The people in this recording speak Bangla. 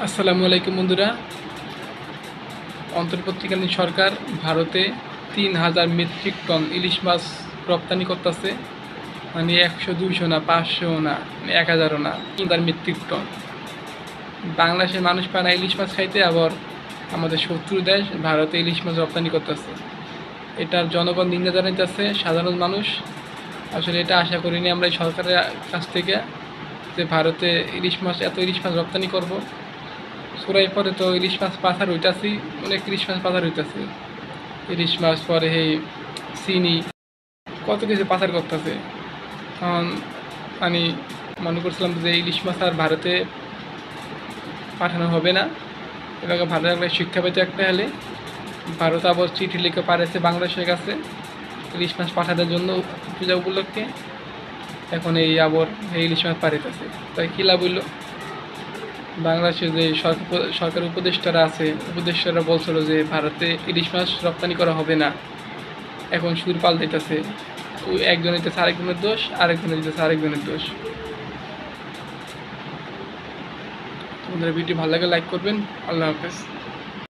আসসালামু আলাইকুম বন্ধুরা। অন্তর্বর্তীকালীন সরকার ভারতে ৩,০০০ মেট্রিক টন ইলিশ মাছ রপ্তানি করতেছে। মানে ১০০, ২০০ না, ৫০০ না, ১,০০০ও না, ৩,০০০ মেট্রিক টন। বাংলাদেশের মানুষ পায় না ইলিশ মাছ খাইতে, আবার আমাদের শত্রু দেশ ভারতে ইলিশ মাছ রপ্তানি করতেছে। এটার জনগণ নিন্দা জানাইতেছে, সাধারণ মানুষ। আসলে এটা আশা করিনি আমরা এই সরকারের কাছ থেকে, যে ভারতে ইলিশ মাছ রপ্তানি করব। সুরাই পরে তো ইলিশ মাছ পাথার হইতাছি, অনেক ইলিশ মাছ পাথার হইতাছে। ইলিশ মাছ পরে এই চিনি কত কিছু পাথার করতেছে। তখন আমি মনে করছিলাম যে ইলিশ মাছ আর ভারতে পাঠানো হবে না। এবার ভালো একটা শিক্ষা পেতে একটা হলে ভারত আবার চিঠি লিখে পাঠাচ্ছে বাংলাদেশের কাছে ইলিশ মাছ পাঠানোর জন্য পূজা উপলক্ষে। এখন এই আবার এই ইলিশ মাছ পাঠাইতেছে, তাই কী লাভ হইল? বাংলাদেশের যে সরকার উপদেষ্টারা বলছিল যে ভারতে ইলিশ মাছ রপ্তানি করা হবে না। এখন সুর পাল্টাইতেছে, একজন হইতেছে আরেকজনের দোষ, আরেকজনের হইতেছে আরেকজনের দোষ। তোমাদের ভিডিও ভালো লাগে লাইক করবেন। আল্লাহ হাফেজ।